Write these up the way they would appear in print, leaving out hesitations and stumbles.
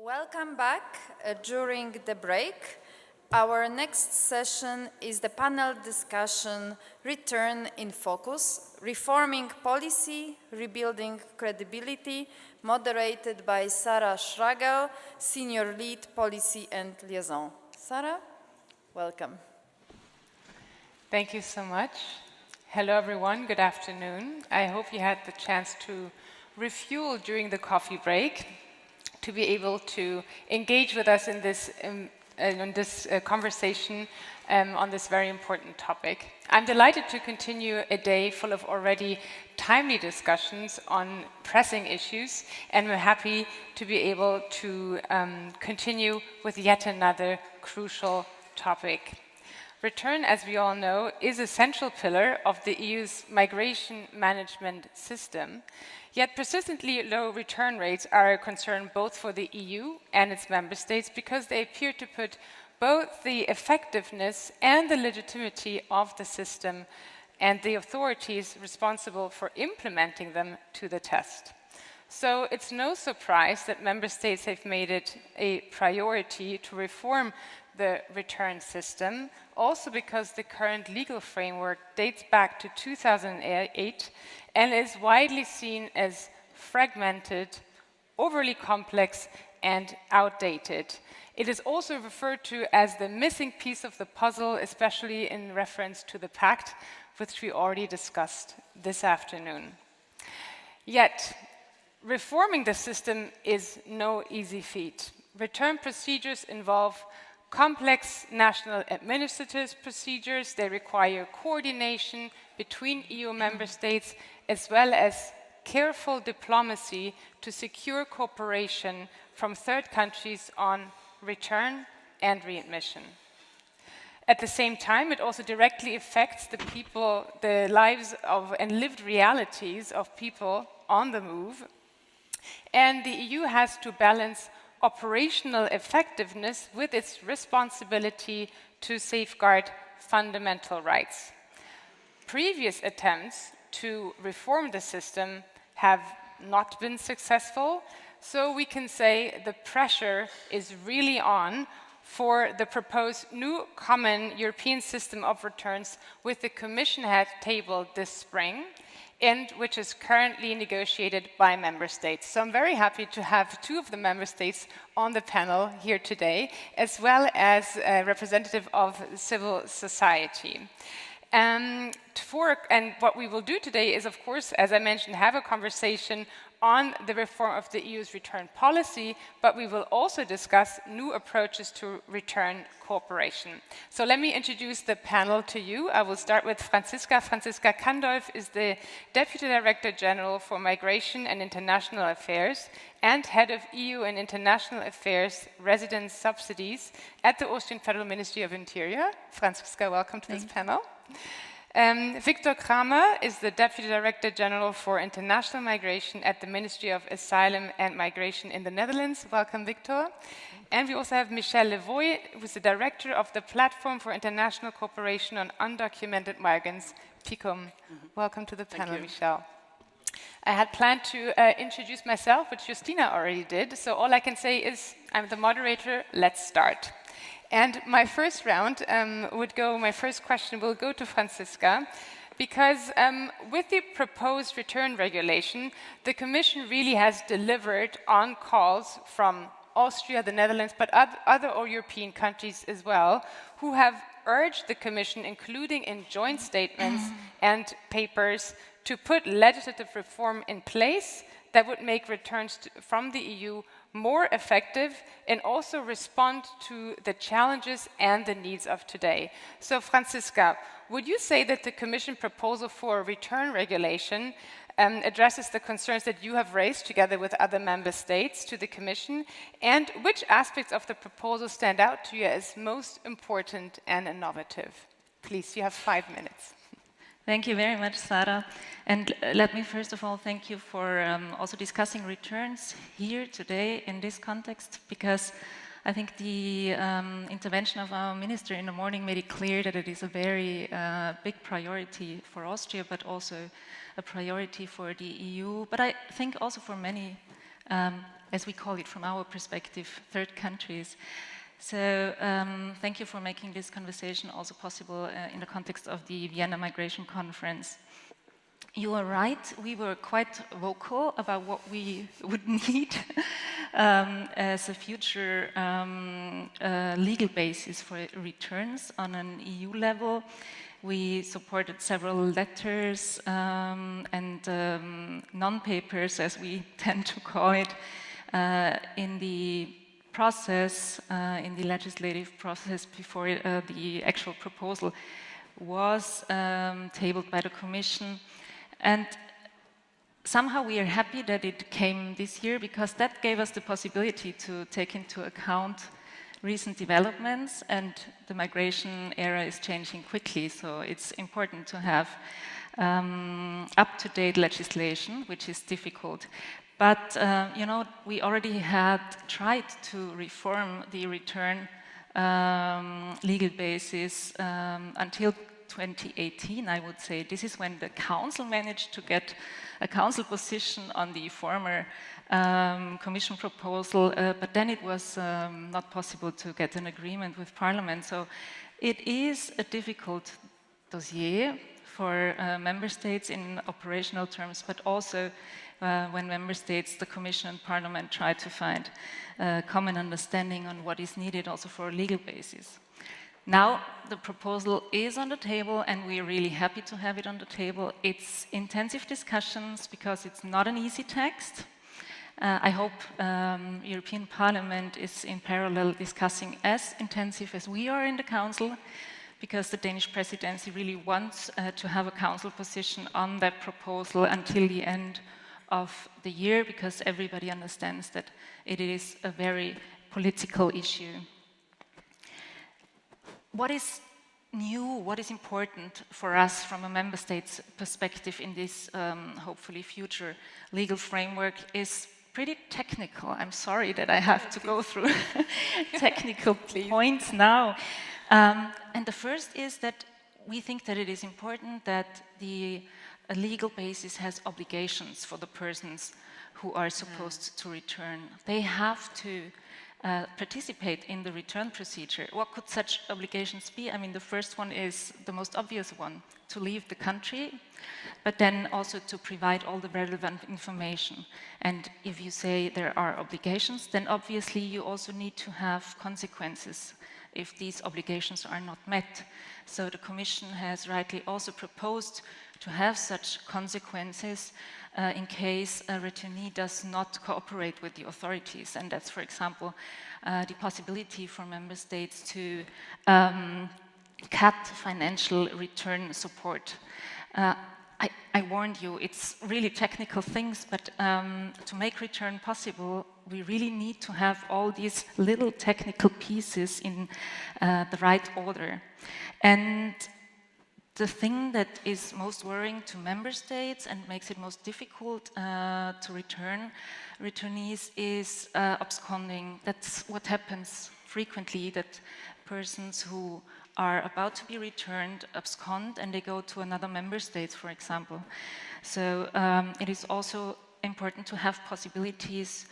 Welcome back during the break. Our next session is the panel discussion Return in Focus, Reforming Policy, Rebuilding Credibility, moderated by Sarah Schlaeger, Senior Lead Policy and Liaison. Sarah, welcome. Thank you so much. Hello everyone, good afternoon. I hope you had the chance to refuel during the coffee break, to be able to engage with us in this conversation on this very important topic. I'm delighted to continue a day full of already timely discussions on pressing issues, and we're happy to be able to continue with yet another crucial topic. Return, as we all know, is a central pillar of the EU's migration management system. Yet persistently low return rates are a concern both for the EU and its member states because they appear to put both the effectiveness and the legitimacy of the system and the authorities responsible for implementing them to the test. So it's no surprise that member states have made it a priority to reform the return system, also because the current legal framework dates back to 2008 and is widely seen as fragmented, overly complex, and outdated. It is also referred to as the missing piece of the puzzle, especially in reference to the pact, which we already discussed this afternoon. Yet, reforming the system is no easy feat. Return procedures involve complex national administrative procedures. They require coordination between EU member states, as well as careful diplomacy to secure cooperation from third countries on return and readmission. At the same time, it also directly affects the people, the lives of and lived realities of people on the move. And the EU has to balance operational effectiveness with its responsibility to safeguard fundamental rights. Previous attempts to reform the system have not been successful, so we can say the pressure is really on for the proposed new common European system of returns, which the Commission had tabled this spring, and which is currently negotiated by member states. So I'm very happy to have two of the member states on the panel here today, as well as a representative of civil society. And what we will do today is, of course, as I mentioned, have a conversation on the reform of the EU's return policy, but we will also discuss new approaches to return cooperation. So let me introduce the panel to you. I will start with Franziska. Franziska Kandolf is the Deputy Director-General for Migration and International Affairs and Head of EU and International Affairs Residence Subsidies at the Austrian Federal Ministry of Interior. Franziska, welcome to this panel. Victor Cramer is the Deputy Director-General for International Migration at the Ministry of Asylum and Migration in the Netherlands. Welcome, Victor. And we also have Michel Levoy, who is the Director of the Platform for International Cooperation on Undocumented Migrants, PICOM. Welcome to the panel, Michel. I had planned to introduce myself, which Justina already did, so all I can say is I'm the moderator. Let's start. And my first round my first question will go to Franziska, because with the proposed return regulation, the Commission really has delivered on calls from Austria, the Netherlands, but other European countries as well, who have urged the Commission, including in joint statements and papers, to put legislative reform in place that would make returns from the EU more effective and also respond to the challenges and the needs of today. So, Franziska, would you say that the Commission proposal for a return regulation addresses the concerns that you have raised together with other member states to the Commission? And which aspects of the proposal stand out to you as most important and innovative? Please, you have 5 minutes. Thank you very much, Sarah. And let me first of all thank you for also discussing returns here today in this context, because I think the intervention of our minister in the morning made it clear that it is a very big priority for Austria, but also a priority for the EU, but I think also for many as we call it from our perspective, third countries. So thank you for making this conversation also possible in the context of the Vienna Migration Conference. You are right, we were quite vocal about what we would need as a future legal basis for returns on an EU level. We supported several letters and non-papers, as we tend to call it, in the process, in the legislative process before the actual proposal was tabled by the Commission. And somehow we are happy that it came this year, because that gave us the possibility to take into account recent developments, and the migration era is changing quickly, so it's important to have up-to-date legislation, which is difficult. But, you know, we already had tried to reform the return legal basis until 2018, I would say. This is when the Council managed to get a Council position on the former Commission proposal, but then it was not possible to get an agreement with Parliament. So it is a difficult dossier for Member States in operational terms, but also when Member States, the Commission and Parliament try to find common understanding on what is needed also for a legal basis. Now the proposal is on the table, and we are really happy to have it on the table. It's intensive discussions because it's not an easy text. I hope European Parliament is in parallel discussing as intensive as we are in the Council, because the Danish presidency really wants to have a Council position on that proposal until the end of the year, because everybody understands that it is a very political issue. What is new, what is important for us from a Member State's perspective in this hopefully future legal framework is pretty technical. I'm sorry that I have to go through technical points now. And the first is that we think that it is important that the legal basis has obligations for the persons who are supposed to return. They have to participate in the return procedure. What could such obligations be? I mean, the first one is the most obvious one, to leave the country, but then also to provide all the relevant information. And if you say there are obligations, then obviously you also need to have consequences if these obligations are not met. So the Commission has rightly also proposed to have such consequences in case a returnee does not cooperate with the authorities. And that's, for example, the possibility for Member States to cut financial return support. I warned you, it's really technical things, but to make return possible, we really need to have all these little technical pieces in the right order. And the thing that is most worrying to Member States and makes it most difficult to return returnees is absconding. That's what happens frequently, that persons who are about to be returned abscond and they go to another Member State, for example. So it is also important to have possibilities,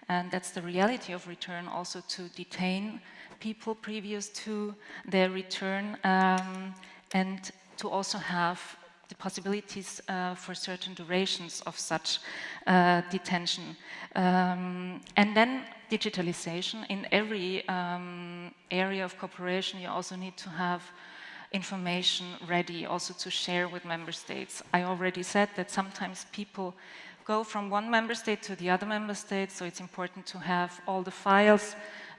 and that's the reality of return, also to detain people previous to their return, and to also have the possibilities for certain durations of such detention. And then digitalization. In every area of cooperation, you also need to have information ready also to share with Member States. I already said that sometimes people go from one Member State to the other Member State, so it's important to have all the files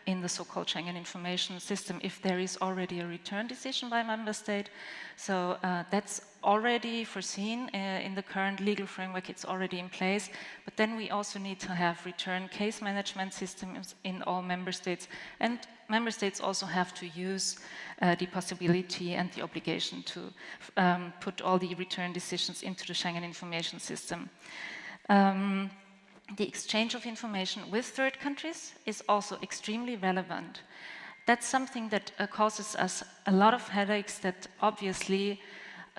in the so-called Schengen information system if there is already a return decision by Member State. So that's already foreseen in the current legal framework, it's already in place. But then we also need to have return case management systems in all Member States. And Member States also have to use the possibility and the obligation to put all the return decisions into the Schengen information system. The exchange of information with third countries is also extremely relevant. That's something that causes us a lot of headaches, that obviously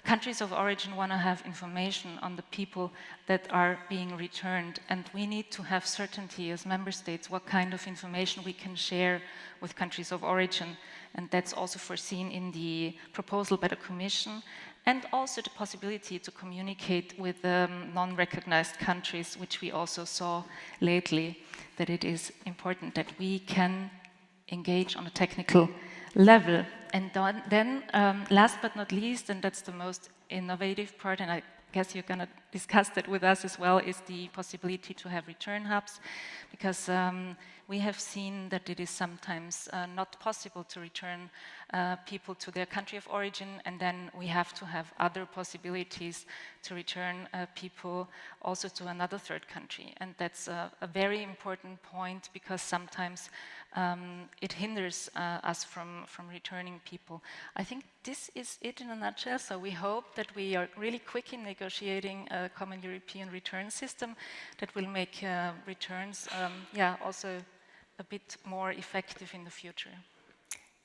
countries of origin want to have information on the people that are being returned, and we need to have certainty as member states what kind of information we can share with countries of origin, and that's also foreseen in the proposal by the Commission, and also the possibility to communicate with non-recognized countries, which we also saw lately, that it is important that we can engage on a technical level. And then last but not least, and that's the most innovative part, and I guess you're going to discuss that with us as well, is the possibility to have return hubs, because we have seen that it is sometimes not possible to return people to their country of origin, and then we have to have other possibilities to return people also to another third country. And that's a very important point, because sometimes it hinders us from returning people. I think this is it in a nutshell. So we hope that we are really quick in negotiating a common European return system that will make returns also a bit more effective in the future.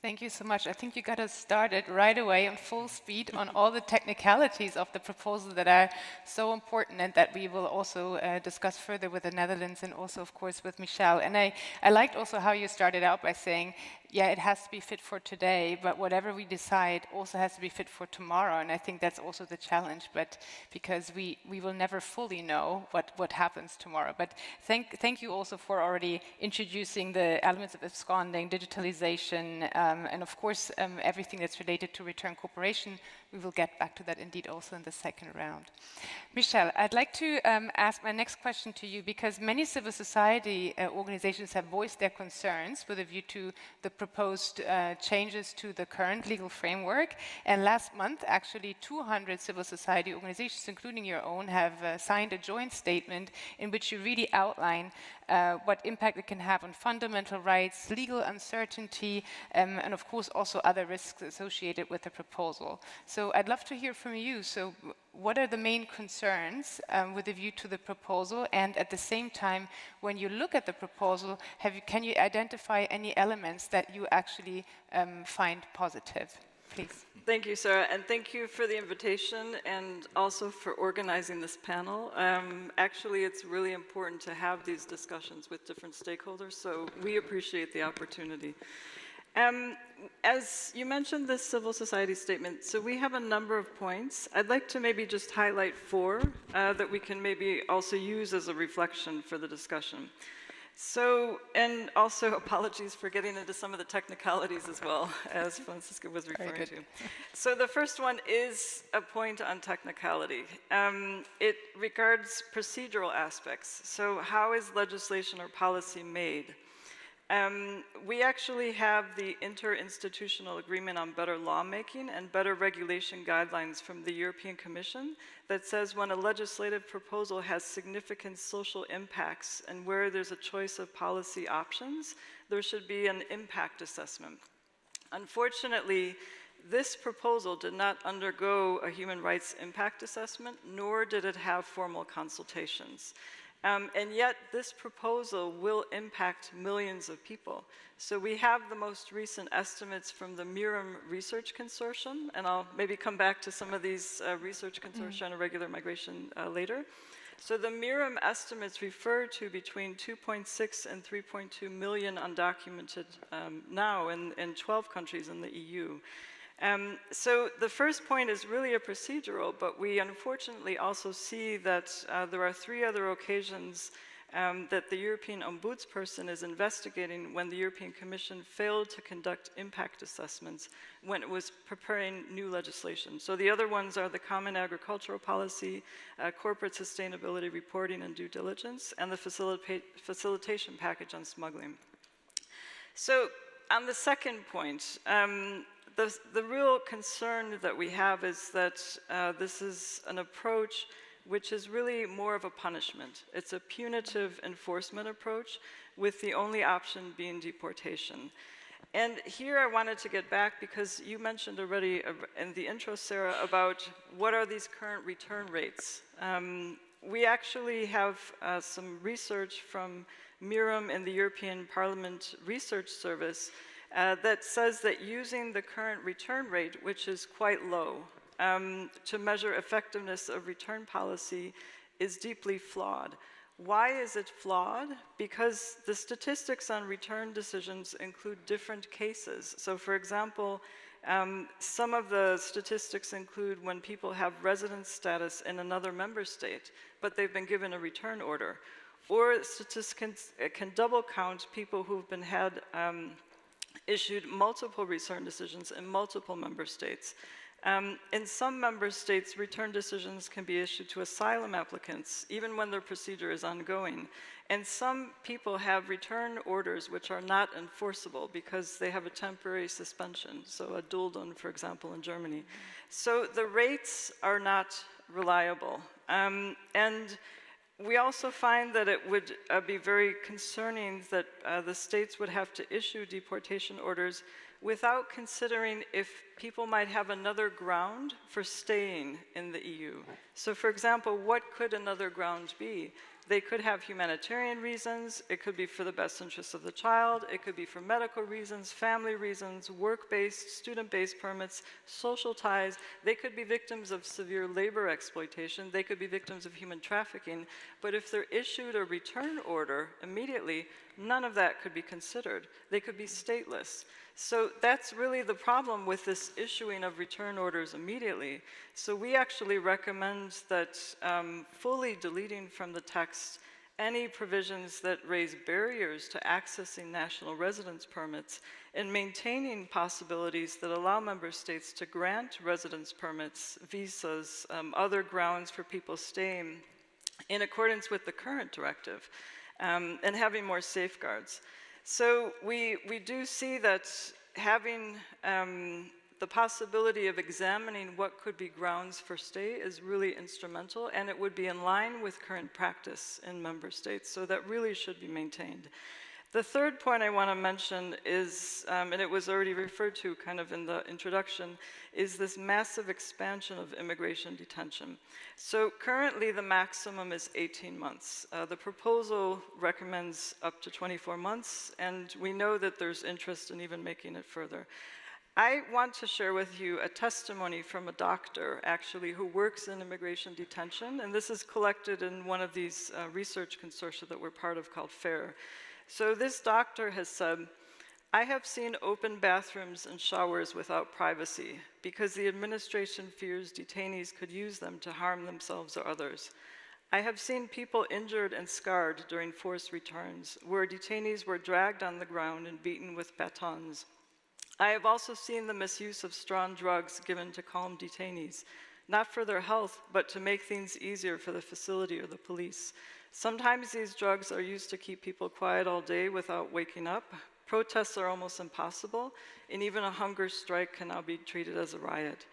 Thank you so much. I think you got us started right away on full speed on all the technicalities of the proposal that are so important, and that we will also discuss further with the Netherlands and also, of course, with Michel. And I liked also how you started out by saying, yeah, it has to be fit for today, but whatever we decide also has to be fit for tomorrow. And I think that's also the challenge, but because we will never fully know what happens tomorrow. But thank you also for already introducing the elements of absconding, digitalization, and of course, everything that's related to return cooperation. We will get back to that indeed also in the second round. Michel, I'd like to ask my next question to you, because many civil society organizations have voiced their concerns with a view to the proposed changes to the current legal framework. And last month, actually, 200 civil society organizations, including your own, have signed a joint statement in which you really outline what impact it can have on fundamental rights, legal uncertainty, and of course also other risks associated with the proposal. So I'd love to hear from you. So what are the main concerns with a view to the proposal? And at the same time, when you look at the proposal, can you identify any elements that you actually find positive? Please. Thank you, Sarah, and thank you for the invitation and also for organizing this panel. Actually, it's really important to have these discussions with different stakeholders, so we appreciate the opportunity. As you mentioned, this civil society statement, so we have a number of points. I'd like to maybe just highlight 4 that we can maybe also use as a reflection for the discussion. So, and also apologies for getting into some of the technicalities as well, as Franziska was referring to. So the first one is a point on technicality. It regards procedural aspects. So how is legislation or policy made? We actually have the Interinstitutional Agreement on Better Lawmaking and Better Regulation Guidelines from the European Commission that says when a legislative proposal has significant social impacts and where there's a choice of policy options, there should be an impact assessment. Unfortunately, this proposal did not undergo a human rights impact assessment, nor did it have formal consultations. And yet, this proposal will impact millions of people. So we have the most recent estimates from the MIRAM Research Consortium, and I'll maybe come back to some of these research consortia on irregular migration later. So the MIRAM estimates refer to between 2.6 and 3.2 million undocumented now in 12 countries in the EU. So the first point is really a procedural, but we unfortunately also see that there are 3 other occasions that the European Ombudsperson is investigating when the European Commission failed to conduct impact assessments when it was preparing new legislation. So the other ones are the Common Agricultural Policy, Corporate Sustainability Reporting and Due Diligence, and the Facilitation Package on Smuggling. So on the second point, the real concern that we have is that this is an approach which is really more of a punishment. It's a punitive enforcement approach with the only option being deportation. And here I wanted to get back because you mentioned already in the intro, Sarah, about what are these current return rates. We actually have some research from MIRAM and the European Parliament Research Service that says that using the current return rate, which is quite low, to measure effectiveness of return policy is deeply flawed. Why is it flawed? Because the statistics on return decisions include different cases. So for example, some of the statistics include when people have residence status in another member state, but they've been given a return order. Or statistics can double count people who've been issued multiple return decisions in multiple member states. In some member states, return decisions can be issued to asylum applicants, even when their procedure is ongoing. And some people have return orders which are not enforceable because they have a temporary suspension, so a Dulden, for example, in Germany. So the rates are not reliable. And we also find that it would be very concerning that the states would have to issue deportation orders without considering if people might have another ground for staying in the EU. So for example, what could another ground be? They could have humanitarian reasons, it could be for the best interests of the child, it could be for medical reasons, family reasons, work-based, student-based permits, social ties. They could be victims of severe labor exploitation, they could be victims of human trafficking, but if they're issued a return order immediately, none of that could be considered. They could be stateless. So that's really the problem with this issuing of return orders immediately. So we actually recommend that fully deleting from the text any provisions that raise barriers to accessing national residence permits and maintaining possibilities that allow member states to grant residence permits, visas, other grounds for people staying in accordance with the current directive, and having more safeguards. So we do see that having the possibility of examining what could be grounds for stay is really instrumental, and it would be in line with current practice in member states, so that really should be maintained. The third point I want to mention is, and it was already referred to kind of in the introduction, is this massive expansion of immigration detention. So currently the maximum is 18 months. The proposal recommends up to 24 months, and we know that there's interest in even making it further. I want to share with you a testimony from a doctor, actually, who works in immigration detention, and this is collected in one of these research consortia that we're part of called FAIR. So this doctor has said, I have seen open bathrooms and showers without privacy because the administration fears detainees could use them to harm themselves or others. I have seen people injured and scarred during forced returns, where detainees were dragged on the ground and beaten with batons. I have also seen the misuse of strong drugs given to calm detainees, not for their health, but to make things easier for the facility or the police. Sometimes these drugs are used to keep people quiet all day without waking up. Protests are almost impossible, and even a hunger strike can now be treated as a riot.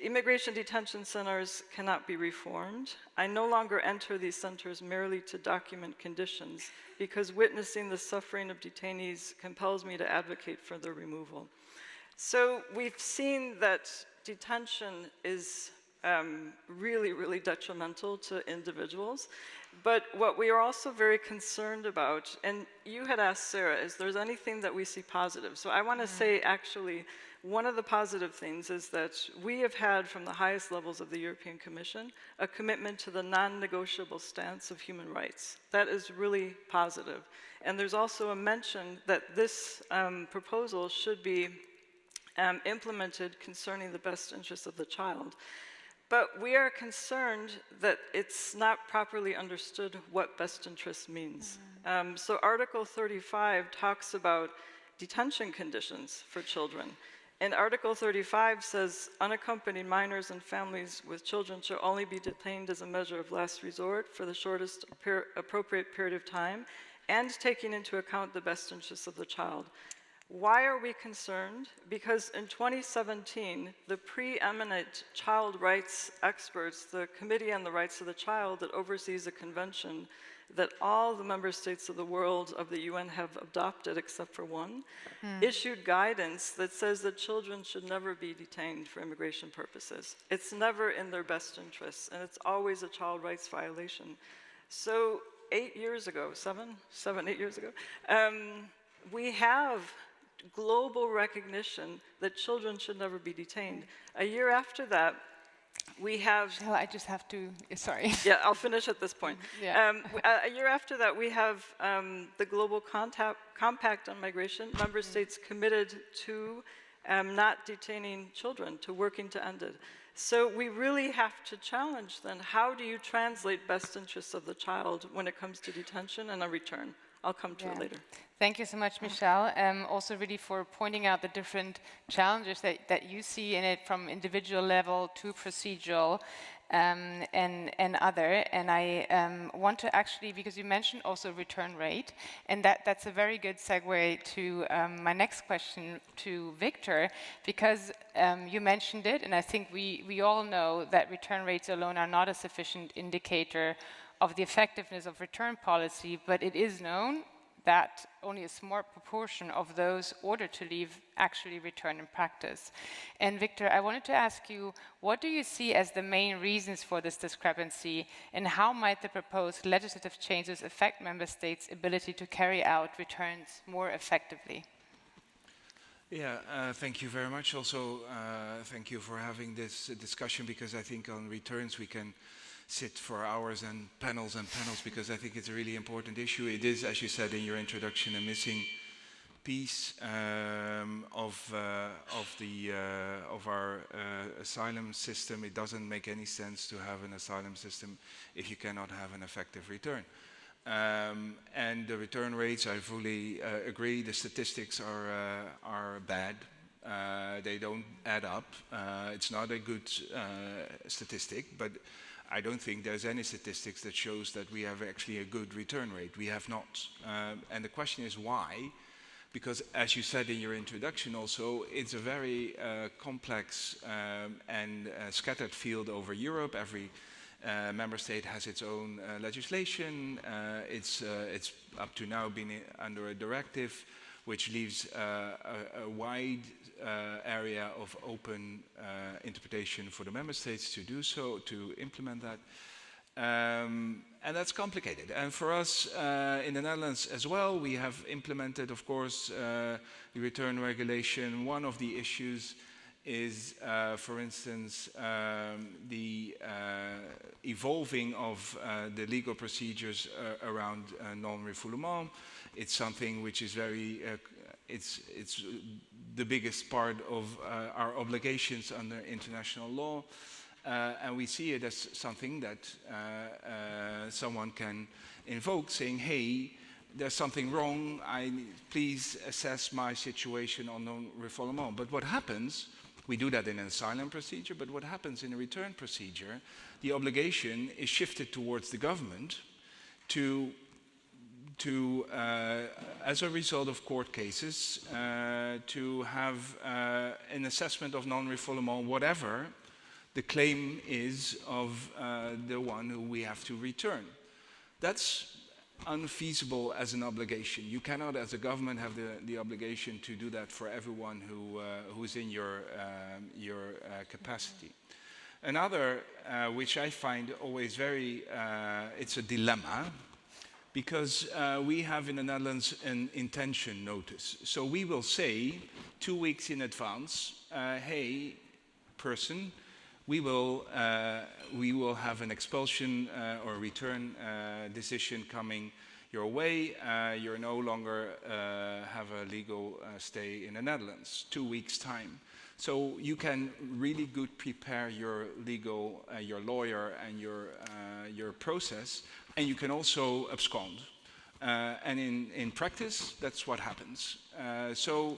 Immigration detention centers cannot be reformed. I no longer enter these centers merely to document conditions, because witnessing the suffering of detainees compels me to advocate for their removal. So we've seen that detention is really, really detrimental to individuals. But what we are also very concerned about, and you had asked Sarah, is there's anything that we see positive? So I want to say, actually, one of the positive things is that we have had, from the highest levels of the European Commission, a commitment to the non-negotiable stance of human rights. That is really positive. And there's also a mention that this proposal should be implemented concerning the best interests of the child. But we are concerned that it's not properly understood what best interest means. So Article 35 talks about detention conditions for children. And Article 35 says unaccompanied minors and families with children shall only be detained as a measure of last resort for the shortest appropriate period of time, and taking into account the best interests of the child. Why are we concerned? Because in 2017, the preeminent child rights experts, the Committee on the Rights of the Child that oversees a convention that all the member states of the world of the UN have adopted except for one, issued guidance that says that children should never be detained for immigration purposes. It's never in their best interests, and it's always a child rights violation. So 8 years ago, 8 years ago, we have global recognition that children should never be detained. A year after that, We have... Shall I just have to, sorry. Yeah, I'll finish at this point. Yeah. A year after that, we have the Global Compact on Migration. Member states committed to not detaining children, to working to end it. So we really have to challenge then, how do you translate best interests of the child when it comes to detention and a return? I'll come to it later. Thank you so much, Michelle. Also really for pointing out the different challenges that you see in it from individual level to procedural and other. And I want to actually, because you mentioned also return rate, and that's a very good segue to my next question to Victor, because you mentioned it, and I think we all know that return rates alone are not a sufficient indicator of the effectiveness of return policy, but it is known that only a small proportion of those ordered to leave actually return in practice. And Victor, I wanted to ask you, what do you see as the main reasons for this discrepancy, and how might the proposed legislative changes affect member states' ability to carry out returns more effectively? Yeah, thank you very much. Also, thank you for having this discussion, because I think on returns we can sit for hours and panels because I think it's a really important issue. It is, as you said in your introduction, a missing piece of our asylum system. It doesn't make any sense to have an asylum system if you cannot have an effective return. And the return rates, I fully agree. The statistics are bad. They don't add up. It's not a good statistic, but I don't think there's any statistics that shows that we have actually a good return rate. We have not. And the question is why? Because as you said in your introduction also, it's a very complex and scattered field over Europe. Every member state has its own legislation. It's up to now been under a directive, which leaves a wide area of open interpretation for the member states to do so, to implement that. And that's complicated. And for us in the Netherlands as well, we have implemented, of course, the return regulation. One of the issues is, for instance, the evolving of the legal procedures around non-refoulement. It's something which is very, it's the biggest part of our obligations under international law. And we see it as something that someone can invoke, saying, hey, there's something wrong, please assess my situation on non-refoulement. But what happens, we do that in an asylum procedure, but what happens in a return procedure, the obligation is shifted towards the government to as a result of court cases, to have an assessment of non-refoulement, whatever the claim is of the one who we have to return. That's unfeasible as an obligation. You cannot, as a government, have the obligation to do that for everyone who's in your capacity. Another, which I find always very, it's a dilemma, because we have in the Netherlands an intention notice. So we will say 2 weeks in advance, hey, person, we will have an expulsion or return decision coming your way. You're no longer have a legal stay in the Netherlands, 2 weeks' time. So you can really good prepare your legal, your lawyer and your process, and you can also abscond. And in practice, that's what happens. So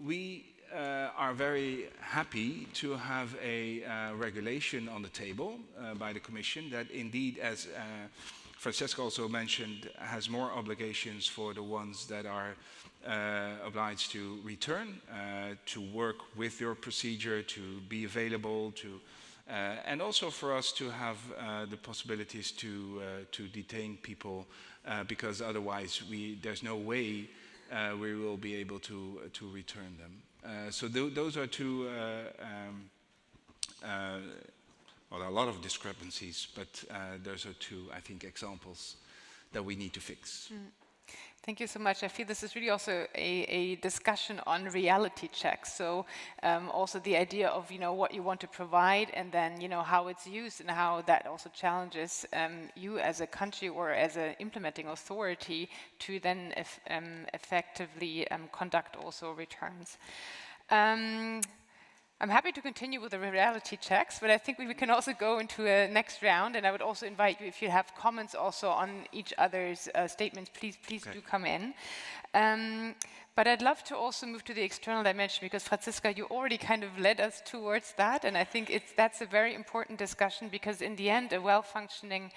we are very happy to have a regulation on the table by the Commission that indeed, as Franziska also mentioned, has more obligations for the ones that are obliged to return, to work with your procedure, to be available, to and also for us to have the possibilities to detain people, because otherwise there's no way we will be able to return them. So those are two, well, a lot of discrepancies, but those are two, I think, examples that we need to fix. Thank you so much. I feel this is really also a discussion on reality checks. So also the idea of, what you want to provide and then, how it's used and how that also challenges you as a country or as an implementing authority to then effectively conduct also returns. I'm happy to continue with the reality checks, but I think we can also go into a next round, and I would also invite you, if you have comments also on each other's statements, please do come in. But I'd love to also move to the external dimension, because Franziska, you already kind of led us towards that, and I think that's a very important discussion, because in the end, a well-functioning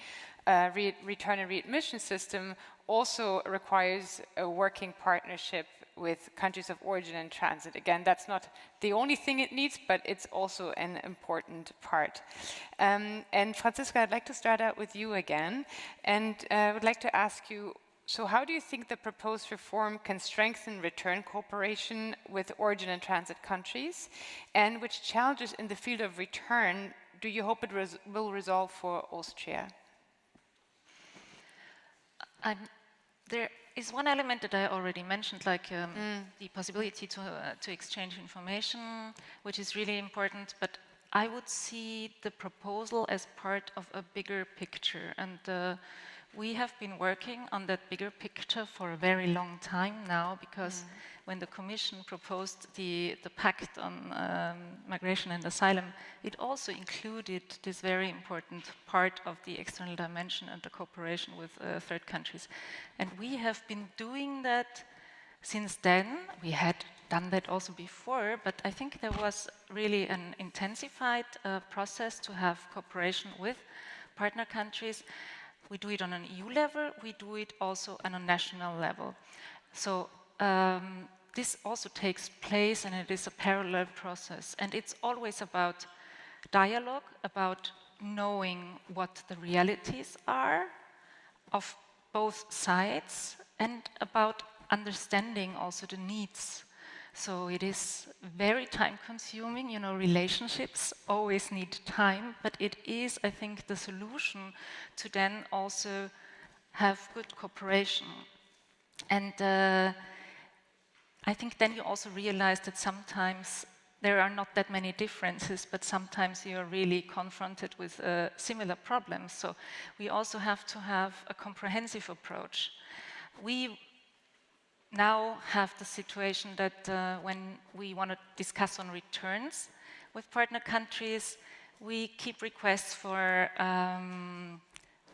return and readmission system also requires a working partnership with countries of origin and transit. Again, that's not the only thing it needs, but it's also an important part. And Franziska, I'd like to start out with you again, and I would like to ask you, so how do you think the proposed reform can strengthen return cooperation with origin and transit countries? And which challenges in the field of return do you hope it will resolve for Austria? There is one element that I already mentioned, like the possibility to exchange information, which is really important, but I would see the proposal as part of a bigger picture, and we have been working on that bigger picture for a very long time now, because when the Commission proposed the pact on migration and asylum, it also included this very important part of the external dimension and the cooperation with third countries. And we have been doing that since then. We had done that also before, but I think there was really an intensified process to have cooperation with partner countries. We do it on an EU level, we do it also on a national level. So this also takes place, and it is a parallel process. And it's always about dialogue, about knowing what the realities are of both sides, and about understanding also the needs. So it is very time-consuming, relationships always need time, but it is, I think, the solution to then also have good cooperation. And I think then you also realize that sometimes there are not that many differences, but sometimes you're really confronted with similar problems. So we also have to have a comprehensive approach. We now have the situation that when we want to discuss on returns with partner countries, we keep requests for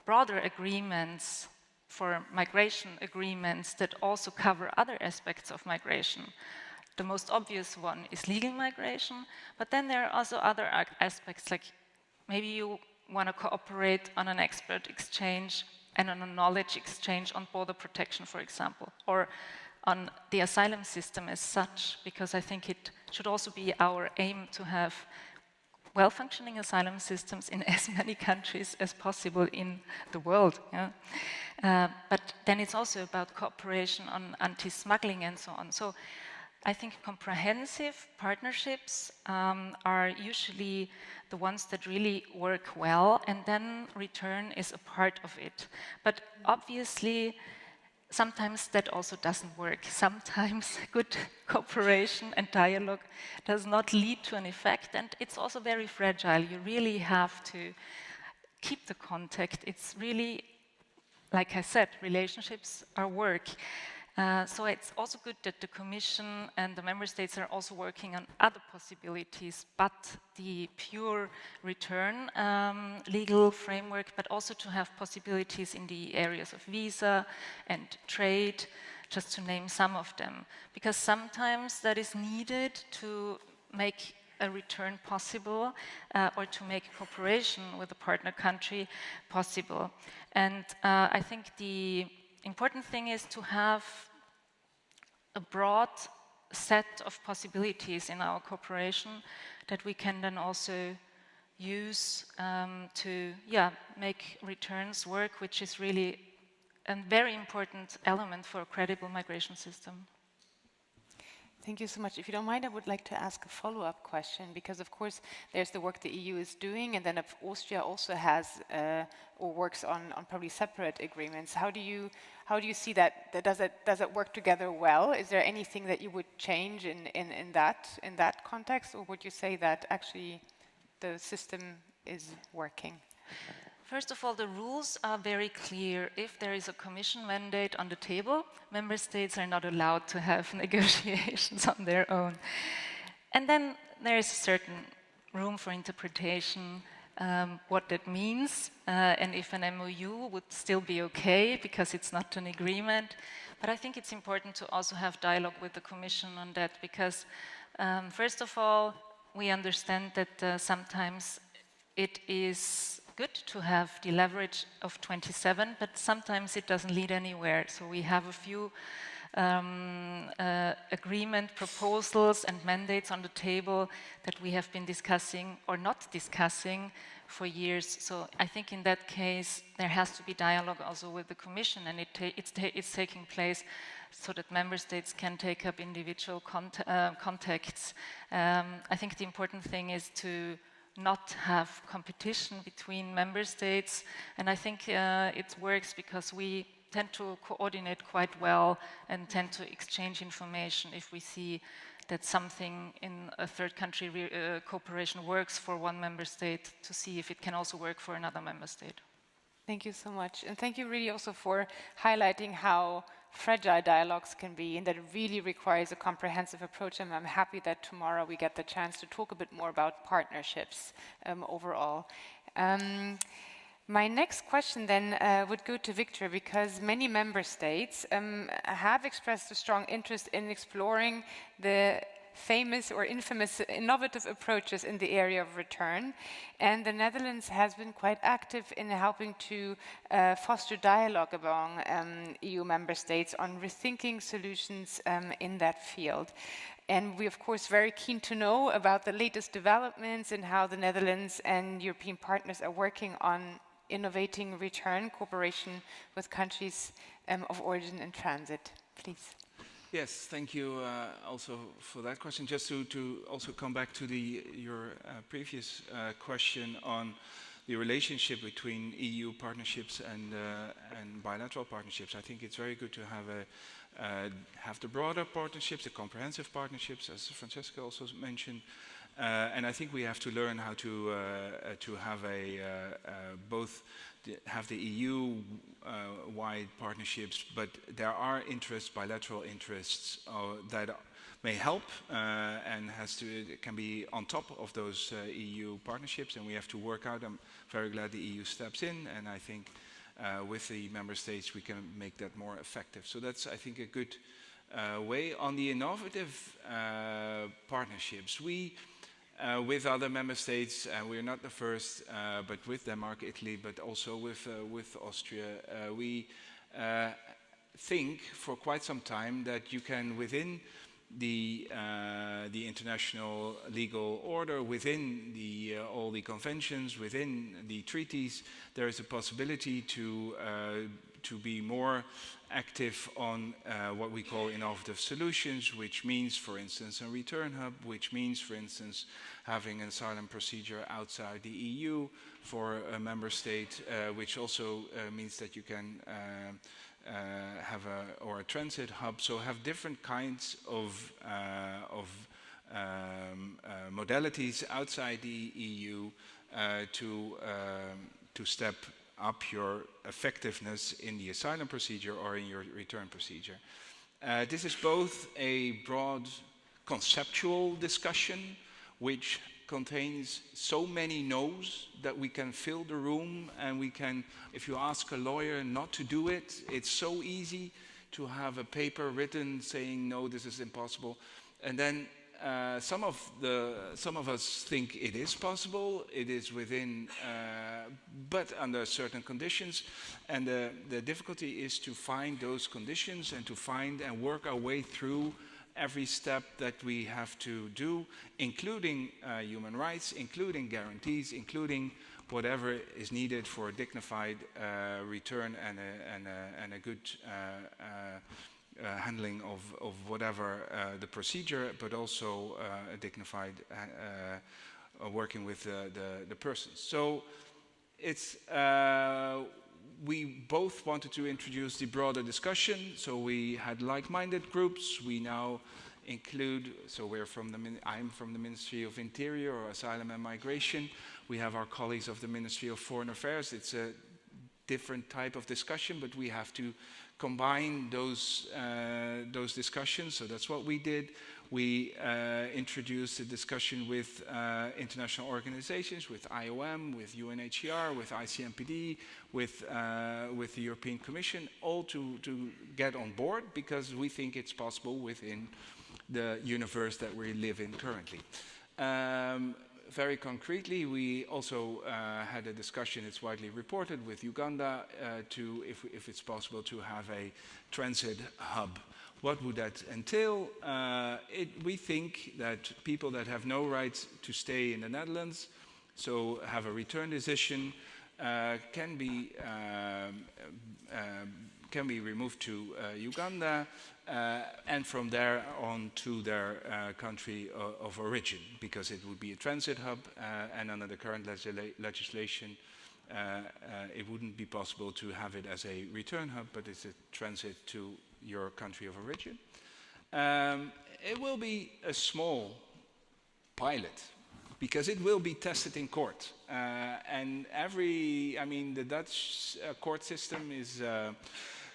broader agreements, for migration agreements that also cover other aspects of migration. The most obvious one is legal migration, but then there are also other aspects, like maybe you want to cooperate on an expert exchange and on a knowledge exchange on border protection, for example, or on the asylum system as such, because I think it should also be our aim to have well-functioning asylum systems in as many countries as possible in the world. But then it's also about cooperation on anti-smuggling and so on. So I think comprehensive partnerships are usually the ones that really work well, and then return is a part of it. But obviously, sometimes that also doesn't work. Sometimes good cooperation and dialogue does not lead to an effect, and it's also very fragile. You really have to keep the contact. It's really, like I said, relationships are work. So it's also good that the Commission and the Member States are also working on other possibilities, but the pure return legal framework, but also to have possibilities in the areas of visa and trade, just to name some of them. Because sometimes that is needed to make a return possible or to make cooperation with a partner country possible. And I think the important thing is to have a broad set of possibilities in our cooperation that we can then also use to make returns work, which is really a very important element for a credible migration system. Thank you so much. If you don't mind, I would like to ask a follow-up question, because of course there's the work the EU is doing, and then if Austria also has or works on probably separate agreements. How do you see that? Does it work together well? Is there anything that you would change in that context, or would you say that actually the system is working? First of all, the rules are very clear. If there is a Commission mandate on the table, member states are not allowed to have negotiations on their own. And then there is a certain room for interpretation, what that means, and if an MOU would still be okay because it's not an agreement. But I think it's important to also have dialogue with the Commission on that, because first of all, we understand that sometimes it is good to have the leverage of 27, but sometimes it doesn't lead anywhere. So we have a few agreement proposals and mandates on the table that we have been discussing or not discussing for years. So I think in that case, there has to be dialogue also with the Commission, and it's taking place so that member states can take up individual contacts. I think the important thing is to not have competition between member states, and I think it works because we tend to coordinate quite well and tend to exchange information if we see that something in a third country cooperation works for one member state, to see if it can also work for another member state. Thank you so much, and thank you really also for highlighting how fragile dialogues can be, and that it really requires a comprehensive approach, and I'm happy that tomorrow we get the chance to talk a bit more about partnerships overall. My next question then would go to Victor, because many member states have expressed a strong interest in exploring the famous or infamous innovative approaches in the area of return, and the Netherlands has been quite active in helping to foster dialogue among EU member states on rethinking solutions in that field. And we're of course very keen to know about the latest developments and how the Netherlands and European partners are working on innovating return cooperation with countries of origin and transit. Please. Yes, thank you also for that question. Just to also come back to your previous question on the relationship between EU partnerships and bilateral partnerships. I think it's very good to have the broader partnerships, the comprehensive partnerships, as Franziska also mentioned. And I think we have to learn how to have both have the EU-wide partnerships, but there are bilateral interests that may help and can be on top of those EU partnerships, and we have to work out. I'm very glad the EU steps in, and I think with the member states we can make that more effective. So that's, I think, a good way. On the innovative partnerships, with other member states, we're not the first, but with Denmark, Italy, but also with Austria, we think for quite some time that you can, within the international legal order, within all the conventions, within the treaties, there is a possibility to be more active on what we call innovative solutions, which means, for instance, a return hub, which means, for instance, having an asylum procedure outside the EU for a member state, which also means that you can have a transit hub. So have different kinds of modalities outside the EU to step up your effectiveness in the asylum procedure or in your return procedure. This is both a broad conceptual discussion, which contains so many no's that we can fill the room, and we can, if you ask a lawyer not to do it, it's so easy to have a paper written saying, no, this is impossible. And then some of us think it is possible, it is within, but under certain conditions. And the difficulty is to find those conditions and to find and work our way through every step that we have to do, including human rights, including guarantees, including whatever is needed for a dignified return and a good handling of whatever the procedure, but also a dignified working with the persons. So it's we both wanted to introduce the broader discussion. So we had like-minded groups. We now include, so I'm from the Ministry of Interior or Asylum and Migration. We have our colleagues of the Ministry of Foreign Affairs. It's a different type of discussion, but we have to combine those discussions. So that's what we did. We introduced a discussion with international organizations, with IOM, with UNHCR, with ICMPD, with the European Commission, all to get on board, because we think it's possible within the universe that we live in currently. Very concretely, we also had a discussion, it's widely reported, with Uganda to, if it's possible, to have a transit hub. What would that entail? We think that people that have no right to stay in the Netherlands, so have a return decision, can be removed to Uganda, and from there on to their country of origin, because it would be a transit hub, and under the current legislation, it wouldn't be possible to have it as a return hub, but it's a transit to your country of origin. It will be a small pilot, because it will be tested in court. And the Dutch court system is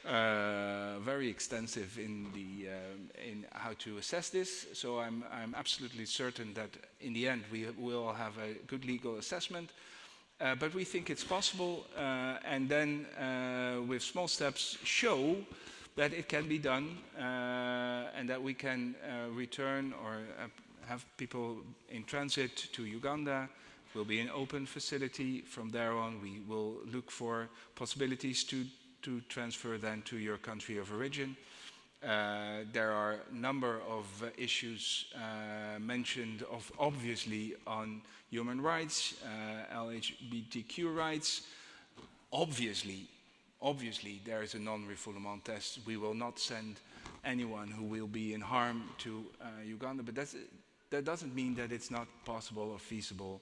very extensive in how to assess this. So I'm absolutely certain that in the end we will have a good legal assessment. But we think it's possible, and then with small steps show that it can be done, and that we can return or have people in transit to Uganda. It will be an open facility. From there on, we will look for possibilities to transfer then to your country of origin. There are a number of issues mentioned, obviously on human rights, LGBTQ rights. Obviously, there is a non-refoulement test. We will not send anyone who will be in harm to Uganda, but that doesn't mean that it's not possible or feasible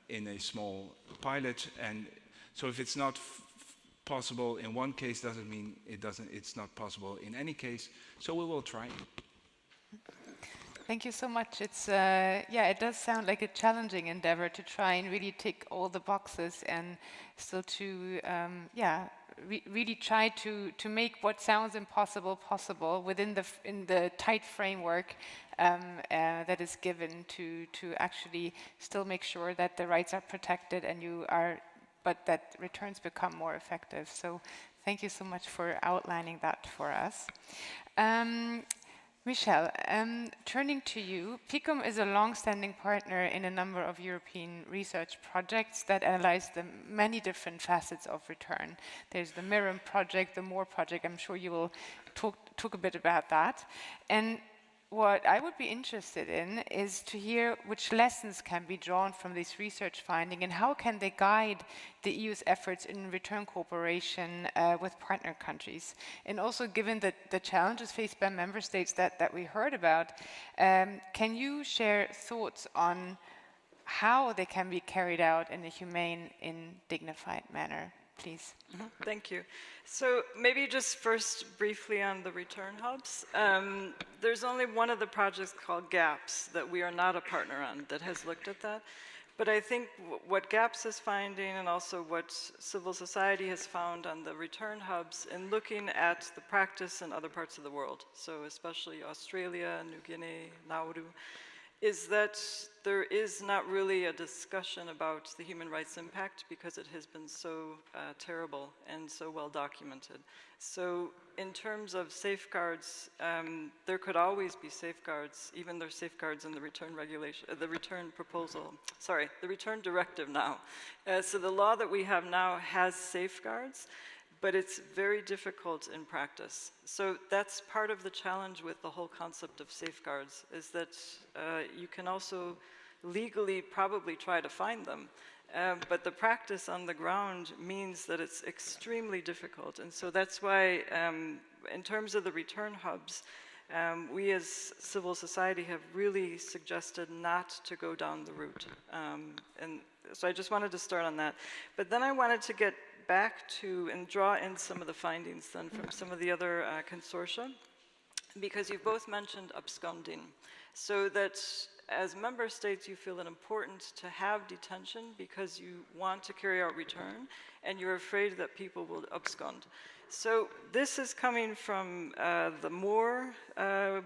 in a small pilot. And so if it's not possible in one case, doesn't mean it's not possible in any case. So we will try. Thank you so much. It's it does sound like a challenging endeavor to try and really tick all the boxes, and still to really try to make what sounds impossible possible within the tight framework that is given to actually still make sure that the rights are protected but that returns become more effective. So thank you so much for outlining that for us. Michelle, turning to you, PICOM is a long-standing partner in a number of European research projects that analyze the many different facets of return. There's the MIRROR project, the MORE project. I'm sure you will talk a bit about that. And what I would be interested in is to hear which lessons can be drawn from this research finding, and how can they guide the EU's efforts in return cooperation with partner countries. And also, given the challenges faced by member states that we heard about, can you share thoughts on how they can be carried out in a humane, dignified manner, please? Mm-hmm. Thank you. So maybe just first briefly on the return hubs. There's only one of the projects called GAPS that we are not a partner on that has looked at that. But I think what GAPS is finding, and also what civil society has found on the return hubs in looking at the practice in other parts of the world, so especially Australia, New Guinea, Nauru, is that there is not really a discussion about the human rights impact, because it has been so terrible and so well documented. So in terms of safeguards, there could always be safeguards, even there's safeguards in the return regulation, the return directive now. So the law that we have now has safeguards, but it's very difficult in practice. So that's part of the challenge with the whole concept of safeguards, is that you can also legally probably try to find them, but the practice on the ground means that it's extremely difficult. And so that's why in terms of the return hubs, we as civil society have really suggested not to go down the route. And so I just wanted to start on that. But then I wanted to get back to and draw in some of the findings then from some of the other consortia, because you've both mentioned absconding. So that as member states, you feel it important to have detention because you want to carry out return and you're afraid that people will abscond. So this is coming from the MORE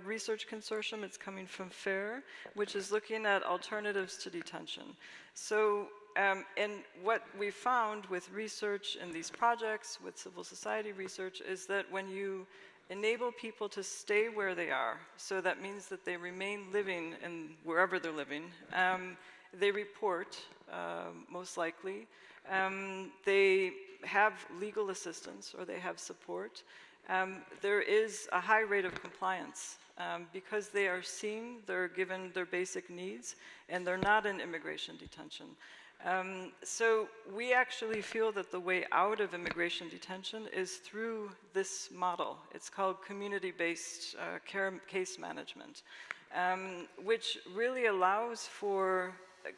research consortium. It's coming from FAIR, which is looking at alternatives to detention. So and what we found with research in these projects, with civil society research, is that when you enable people to stay where they are, so that means that they remain living in wherever they're living, they report, most likely. They have legal assistance or they have support. There is a high rate of compliance because they are seen, they're given their basic needs, and they're not in immigration detention. So we actually feel that the way out of immigration detention is through this model. It's called community-based case management, which really allows for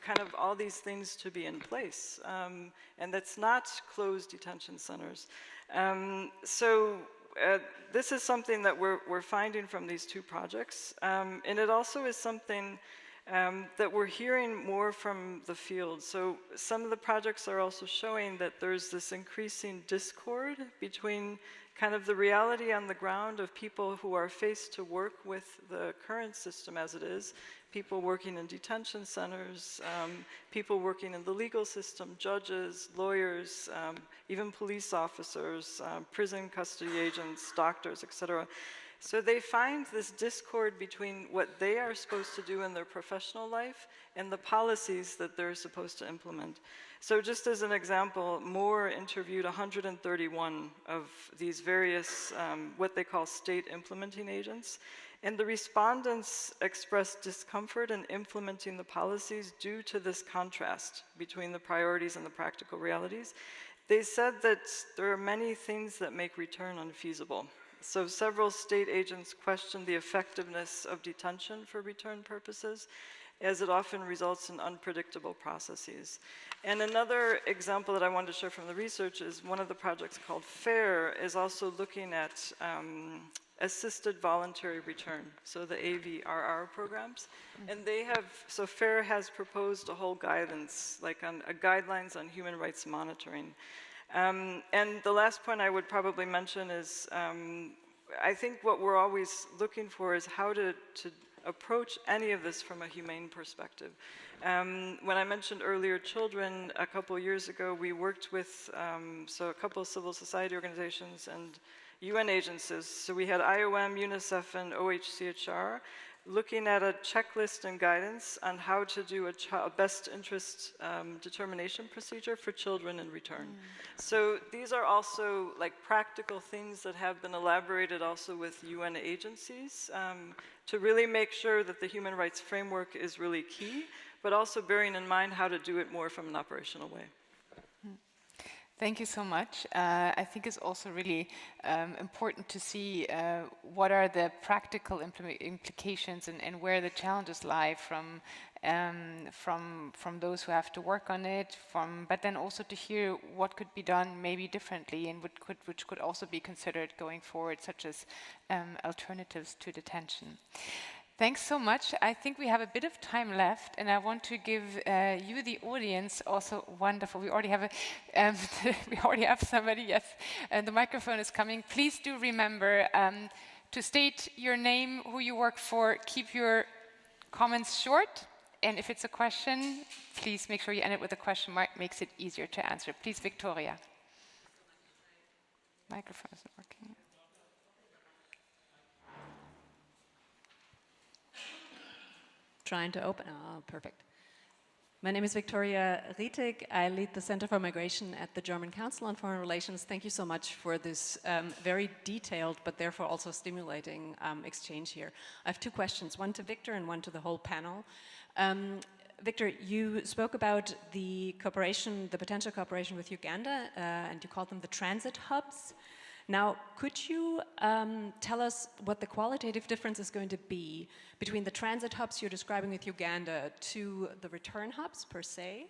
kind of all these things to be in place. And that's not closed detention centers. This is something that we're finding from these two projects. And it also is something that we're hearing more from the field. So some of the projects are also showing that there's this increasing discord between kind of the reality on the ground of people who are faced to work with the current system as it is, people working in detention centers, people working in the legal system, judges, lawyers, even police officers, prison custody agents, doctors, etc. So they find this discord between what they are supposed to do in their professional life and the policies that they're supposed to implement. So just as an example, MORE interviewed 131 of these various, what they call state implementing agents, and the respondents expressed discomfort in implementing the policies due to this contrast between the priorities and the practical realities. They said that there are many things that make return unfeasible. So several state agents questioned the effectiveness of detention for return purposes, as it often results in unpredictable processes. And another example that I wanted to share from the research is one of the projects called FAIR is also looking at assisted voluntary return, so the AVRR programs. And they have, so FAIR has proposed a whole guidance, like guidelines on human rights monitoring. And the last point I would probably mention is, I think what we're always looking for is how to approach any of this from a humane perspective. When I mentioned earlier children, a couple of years ago, we worked with a couple of civil society organizations and UN agencies. So we had IOM, UNICEF, and OHCHR looking at a checklist and guidance on how to do a best interest determination procedure for children in return. So these are also like practical things that have been elaborated also with UN agencies to really make sure that the human rights framework is really key, but also bearing in mind how to do it more from an operational way. Thank you so much. I think it's also really important to see what are the practical implications and where the challenges lie from those who have to work on it, but then also to hear what could be done maybe differently and which could also be considered going forward, such as alternatives to detention. Thanks so much. I think we have a bit of time left, and I want to give you, the audience, also wonderful. We already have we already have somebody. Yes, and the microphone is coming. Please do remember to state your name, who you work for. Keep your comments short, and if it's a question, please make sure you end it with a question mark. Makes it easier to answer. Please, Victoria. Microphone isn't working. Trying to open. Oh, perfect. My name is Victoria Rietig. I lead the Center for Migration at the German Council on Foreign Relations. Thank you so much for this very detailed, but therefore also stimulating exchange here. I have two questions, one to Victor and one to the whole panel. Victor, you spoke about the cooperation, the potential cooperation with Uganda, and you called them the transit hubs. Now, could you tell us what the qualitative difference is going to be between the transit hubs you're describing with Uganda to the return hubs per se?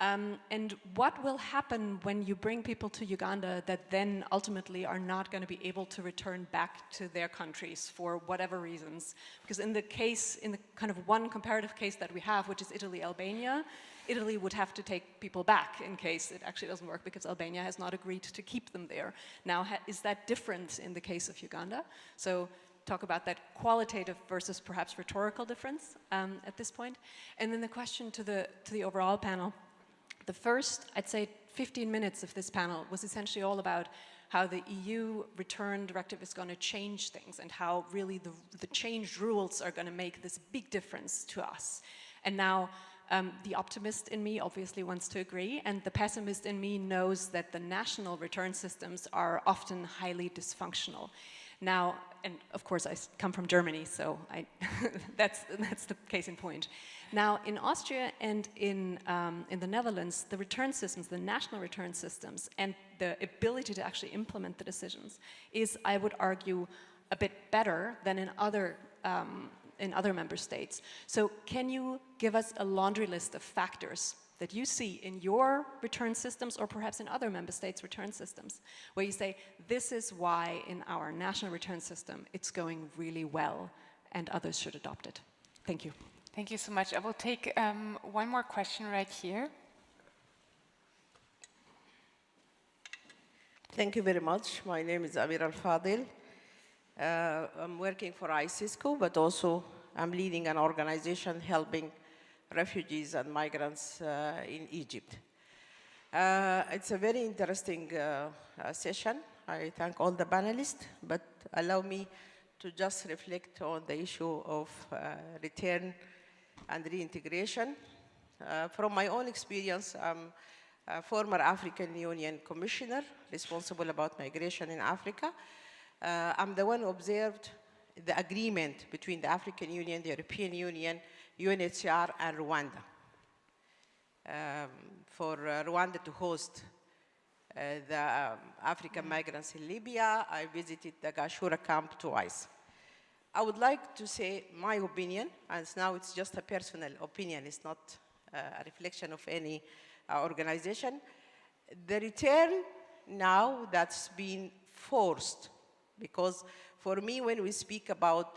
And what will happen when you bring people to Uganda that then ultimately are not going to be able to return back to their countries for whatever reasons? Because in the kind of one comparative case that we have, which is Italy-Albania, Italy would have to take people back in case it actually doesn't work because Albania has not agreed to keep them there. Now, is that different in the case of Uganda? So talk about that qualitative versus perhaps rhetorical difference at this point. And then the question to the overall panel. The first, I'd say, 15 minutes of this panel was essentially all about how the EU return directive is going to change things and how really the changed rules are going to make this big difference to us. And now the optimist in me obviously wants to agree, and the pessimist in me knows that the national return systems are often highly dysfunctional. Now, and of course I come from Germany, so that's the case in point. Now, in Austria and in the Netherlands, the return systems, the national return systems, and the ability to actually implement the decisions is, I would argue, a bit better than in other member states. So can you give us a laundry list of factors that you see in your return systems or perhaps in other member states' return systems, where you say, this is why in our national return system it's going really well and others should adopt it? Thank you. Thank you so much. I will take one more question right here. Thank you very much. My name is Amir Al-Fadil. I'm working for ICISCO, but also I'm leading an organization helping refugees and migrants in Egypt. It's a very interesting session. I thank all the panelists, but allow me to just reflect on the issue of return and reintegration. From my own experience, I'm a former African Union Commissioner responsible about migration in Africa. I'm the one who observed the agreement between the African Union, the European Union, UNHCR, and Rwanda for Rwanda to host the African migrants in Libya. I visited the Gashura camp twice. I would like to say my opinion, and now it's just a personal opinion, it's not a reflection of any organization. The return now that's been forced, because for me, when we speak about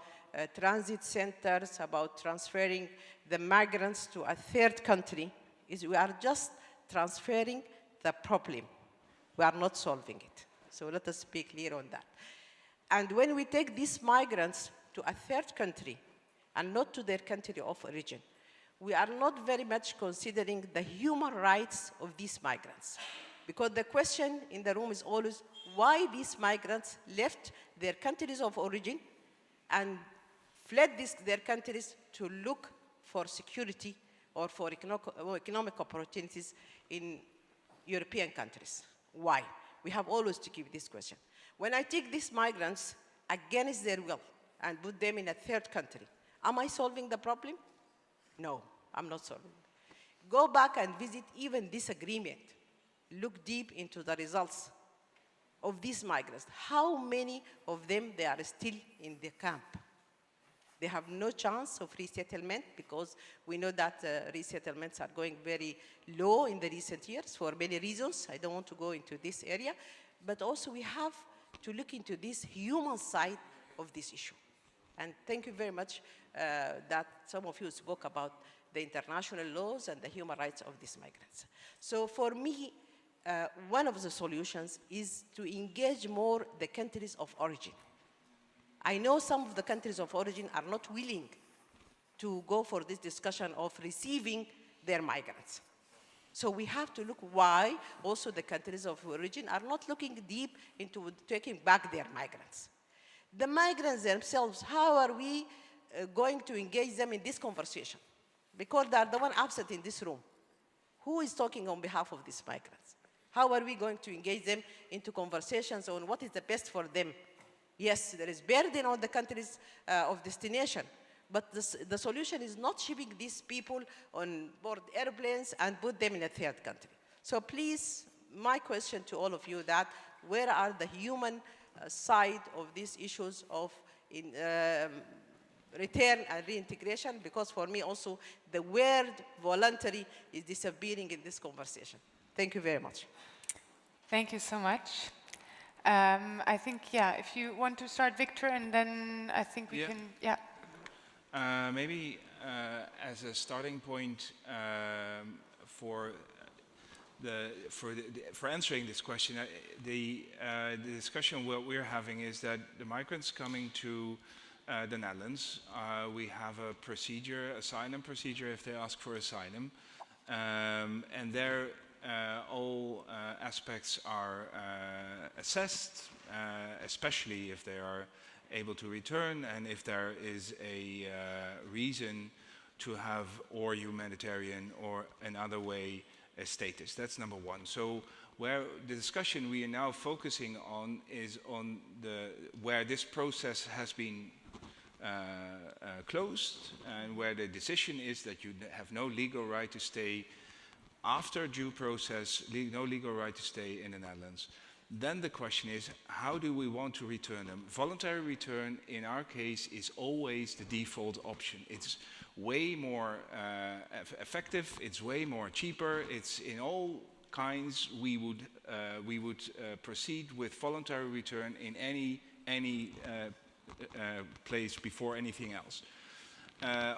transit centers, about transferring the migrants to a third country, is we are just transferring the problem. We are not solving it. So let us be clear on that. And when we take these migrants to a third country and not to their country of origin, we are not very much considering the human rights of these migrants. Because the question in the room is always why these migrants left their countries of origin and fled their countries to look for security or for economic opportunities in European countries. Why? We have always to keep this question. When I take these migrants against their will and put them in a third country, am I solving the problem? No, I'm not solving it. Go back and visit even this agreement. Look deep into the results of these migrants. How many of them they are still in the camp? They have no chance of resettlement because we know that resettlements are going very low in the recent years for many reasons. I don't want to go into this area, but also we have to look into this human side of this issue. And thank you very much that some of you spoke about the international laws and the human rights of these migrants. So for me, one of the solutions is to engage more the countries of origin. I know some of the countries of origin are not willing to go for this discussion of receiving their migrants. So we have to look why also the countries of origin are not looking deep into taking back their migrants. The migrants themselves, how are we going to engage them in this conversation? Because they are the one absent in this room. Who is talking on behalf of these migrants? How are we going to engage them into conversations on what is the best for them? Yes, there is burden on the countries of destination, but the solution is not shipping these people on board airplanes and put them in a third country. So please, my question to all of you that where are the human side of these issues of return and reintegration, because for me also the word voluntary is disappearing in this conversation. Thank you very much. Thank you so much. I think, yeah, if you want to start, Victor, and then I think we can, maybe as a starting point for answering this question, the discussion what we're having is that the migrants coming to the Netherlands, we have a procedure, asylum procedure, if they ask for asylum, and there all aspects are assessed, especially if they are able to return and if there is a reason to have or humanitarian or another way a status. That's number one. So where the discussion we are now focusing on is on where this process has been closed and where the decision is that you have no legal right to stay after due process, no legal right to stay in the Netherlands. Then the question is, how do we want to return them? Voluntary return, in our case, is always the default option. It's way more effective, it's way more cheaper, it's in all kinds we would proceed with voluntary return in any place before anything else.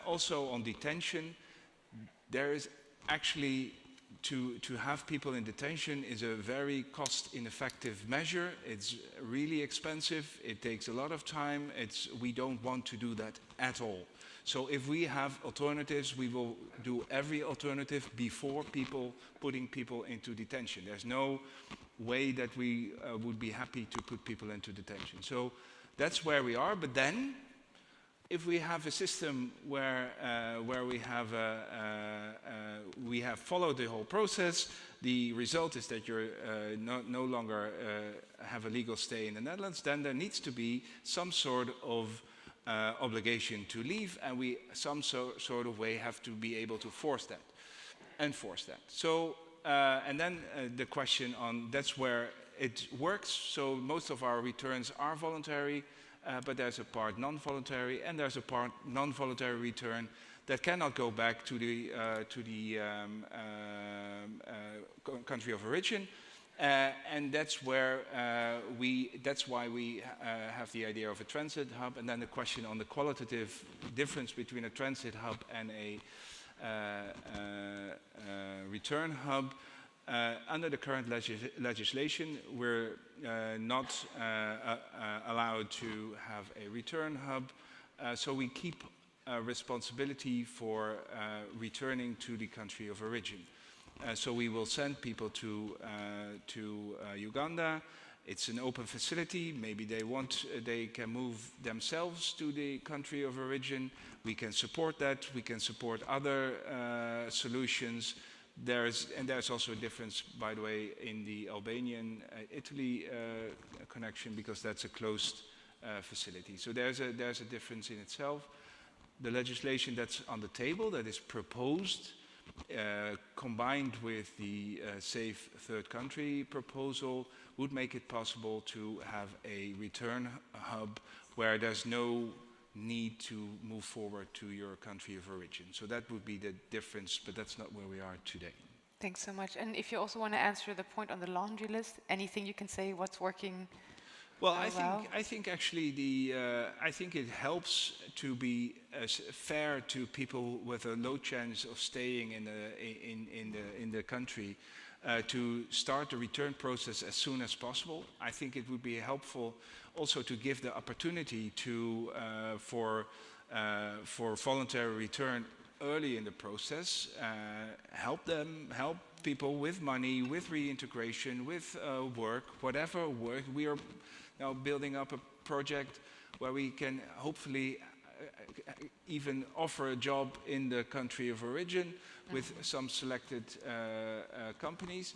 Also on detention, there is actually to have people in detention is a very cost-ineffective measure. It's really expensive. It takes a lot of time. We don't want to do that at all. So if we have alternatives, we will do every alternative before putting people into detention. There's no way that we would be happy to put people into detention. So that's where we are. But then, if we have a system where we have followed the whole process, the result is that you no longer have a legal stay in the Netherlands, then there needs to be some sort of obligation to leave, and we some sort of way have to be able to enforce that. So, and then the question on that's where it works. So most of our returns are voluntary. But there's a part non-voluntary, and there's a part non-voluntary return that cannot go back to the country of origin, and that's where that's why we have the idea of a transit hub, and then the question on the qualitative difference between a transit hub and a return hub. Under the current legislation, we're not allowed to have a return hub, so we keep responsibility for returning to the country of origin. So we will send people to Uganda. It's an open facility. Maybe they can move themselves to the country of origin. We can support that. We can support other solutions. There's also a difference, by the way, in the Albanian-Italy connection, because that's a closed facility. So there's a difference in itself. The legislation that's on the table, that is proposed, combined with the safe third country proposal, would make it possible to have a return hub where there's no need to move forward to your country of origin. So that would be the difference, but that's not where we are today. Thanks so much. And if you also want to answer the point on the laundry list, anything you can say what's working? Well, I think actually I think it helps to be fair to people with a low chance of staying in the country to start the return process as soon as possible. I think it would be helpful also to give the opportunity to for voluntary return early in the process, help people with money, with reintegration, with work, whatever work. We are now building up a project where we can hopefully even offer a job in the country of origin with some selected companies.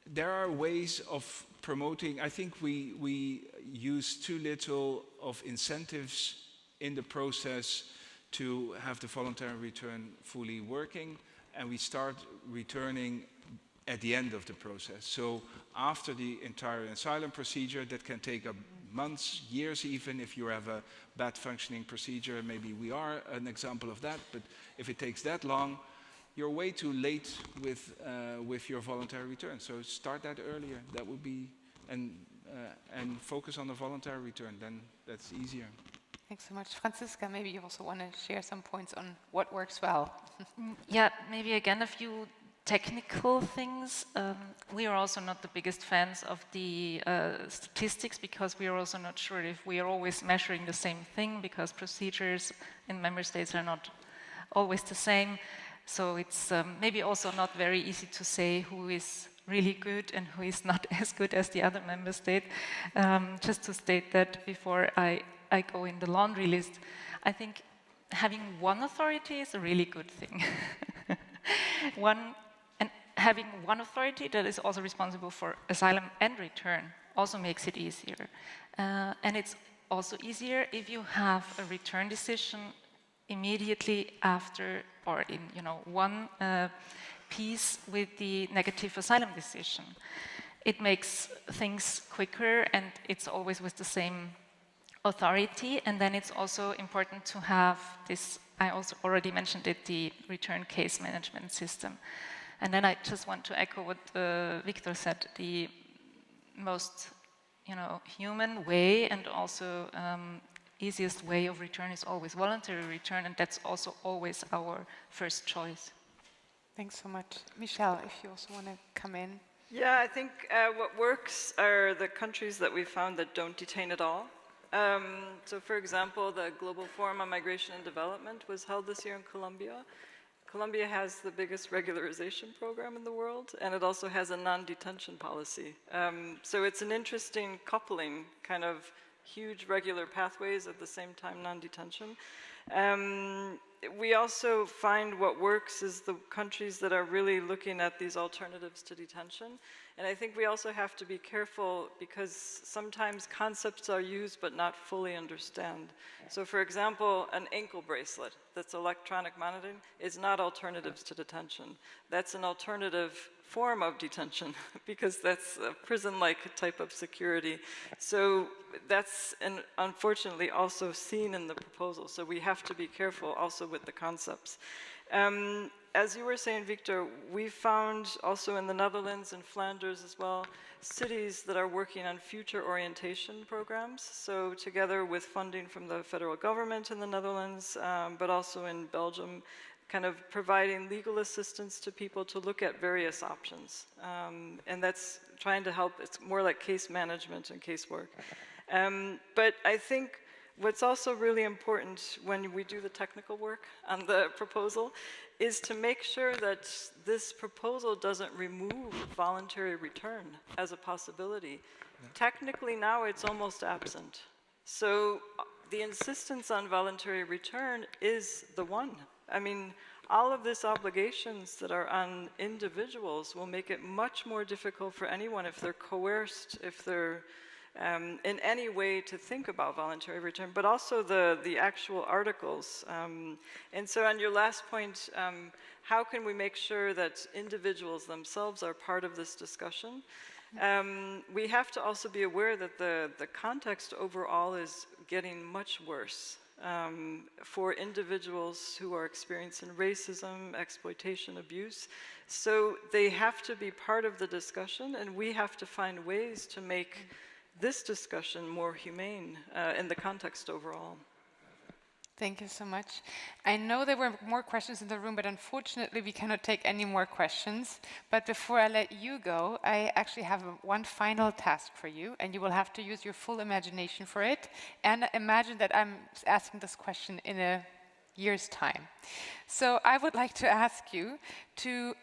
There are ways of promoting. I think we use too little of incentives in the process to have the voluntary return fully working, and we start returning at the end of the process. So after the entire asylum procedure, that can take months, years even, if you have a bad functioning procedure. Maybe we are an example of that, but if it takes that long, you're way too late with your voluntary return. So start that earlier. That would be, and focus on the voluntary return, then that's easier. Thanks so much. Franziska, maybe you also want to share some points on what works well. Yeah, maybe again a few technical things. We are also not the biggest fans of the statistics, because we are also not sure if we are always measuring the same thing, because procedures in member states are not always the same. So it's maybe also not very easy to say who is really good and who is not as good as the other member state. Just to state that before I go in the laundry list, I think having one authority is a really good thing. Having one authority that is also responsible for asylum and return also makes it easier. And it's also easier if you have a return decision immediately after, or in one piece with the negative asylum decision. It makes things quicker, and it's always with the same authority. And then it's also important to have this, I also already mentioned it, the return case management system. And then I just want to echo what Victor said, the most human way and also easiest way of return is always voluntary return, and that's also always our first choice. Thanks so much. Michelle, if you also want to come in. Yeah, I think what works are the countries that we found that don't detain at all. So for example, the Global Forum on Migration and Development was held this year in Colombia. Colombia has the biggest regularization program in the world, and it also has a non-detention policy. So it's an interesting coupling, kind of huge regular pathways at the same time non-detention. We also find what works is the countries that are really looking at these alternatives to detention. And I think we also have to be careful, because sometimes concepts are used but not fully understand. So for example, an ankle bracelet that's electronic monitoring is not alternatives to detention. That's an alternative form of detention, because that's a prison-like type of security. So that's unfortunately also seen in the proposal. So we have to be careful also with the concepts. As you were saying, Victor, we found also in the Netherlands and Flanders as well, cities that are working on future orientation programs. So together with funding from the federal government in the Netherlands, but also in Belgium, kind of providing legal assistance to people to look at various options. And that's trying to help, it's more like case management and casework. But I think what's also really important when we do the technical work on the proposal is to make sure that this proposal doesn't remove voluntary return as a possibility. Yeah. Technically now it's almost absent. So the insistence on voluntary return is the one. I mean, all of these obligations that are on individuals will make it much more difficult for anyone if they're coerced, if they're in any way to think about voluntary return, but also the actual articles. And so on your last point, how can we make sure that individuals themselves are part of this discussion? We have to also be aware that the context overall is getting much worse for individuals who are experiencing racism, exploitation, abuse. So they have to be part of the discussion, and we have to find ways to make this discussion more humane in the context overall. Thank you so much. I know there were more questions in the room, but unfortunately we cannot take any more questions. But before I let you go, I actually have one final task for you, and you will have to use your full imagination for it. And imagine that I'm asking this question in a year's time. So I would like to ask you to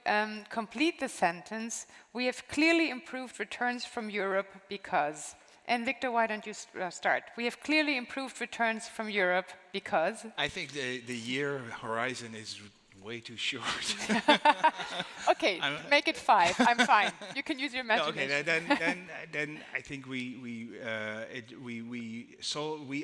complete the sentence, "We have clearly improved returns from Europe because..." And Victor, why don't you start? "We have clearly improved returns from Europe because..." I think the year horizon is way too short. Okay, make it 5. I'm fine. You can use your No, imagination. okay, then I think we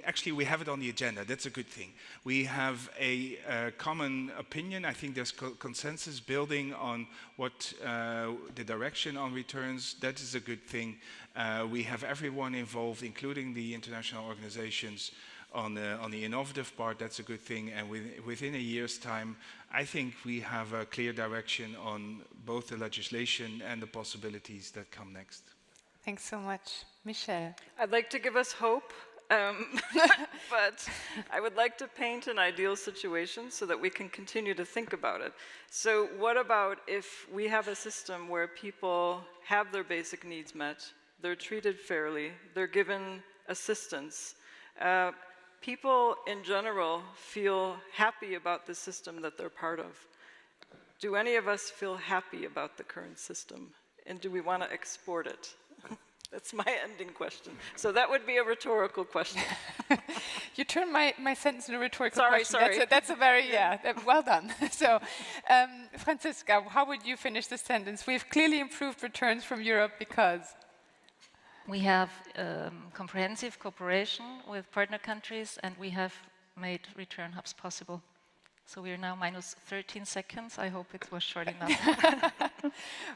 actually we have it on the agenda. That's a good thing. We have a common opinion. I think there's consensus building on what the direction on returns. That is a good thing. We have everyone involved, including the international organizations, on the innovative part. That's a good thing. And within a year's time, I think we have a clear direction on both the legislation and the possibilities that come next. Thanks so much. Michelle. I'd like to give us hope, but I would like to paint an ideal situation so that we can continue to think about it. So what about if we have a system where people have their basic needs met, they're treated fairly, they're given assistance, people in general feel happy about the system that they're part of. Do any of us feel happy about the current system? And do we want to export it? That's my ending question. So that would be a rhetorical question. You turned my sentence into a rhetorical Sorry, question. sorry. That's a very, well done. So, Franziska, how would you finish the sentence? We've clearly improved returns from Europe because... We have comprehensive cooperation with partner countries, and we have made return hubs possible. So we are now minus 13 seconds. I hope it was short enough.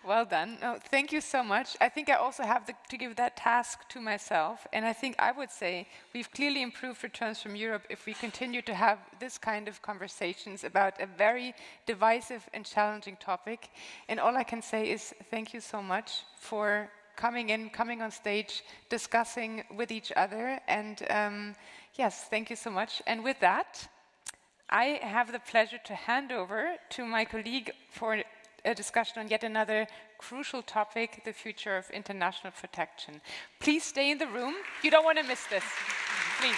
Well done. No, thank you so much. I think I also have to give that task to myself. And I think I would say we've clearly improved returns from Europe if we continue to have this kind of conversations about a very divisive and challenging topic. And all I can say is thank you so much for coming on stage, discussing with each other. And yes, thank you so much. And with that, I have the pleasure to hand over to my colleague for a discussion on yet another crucial topic, the future of international protection. Please stay in the room. You don't want to miss this. Please.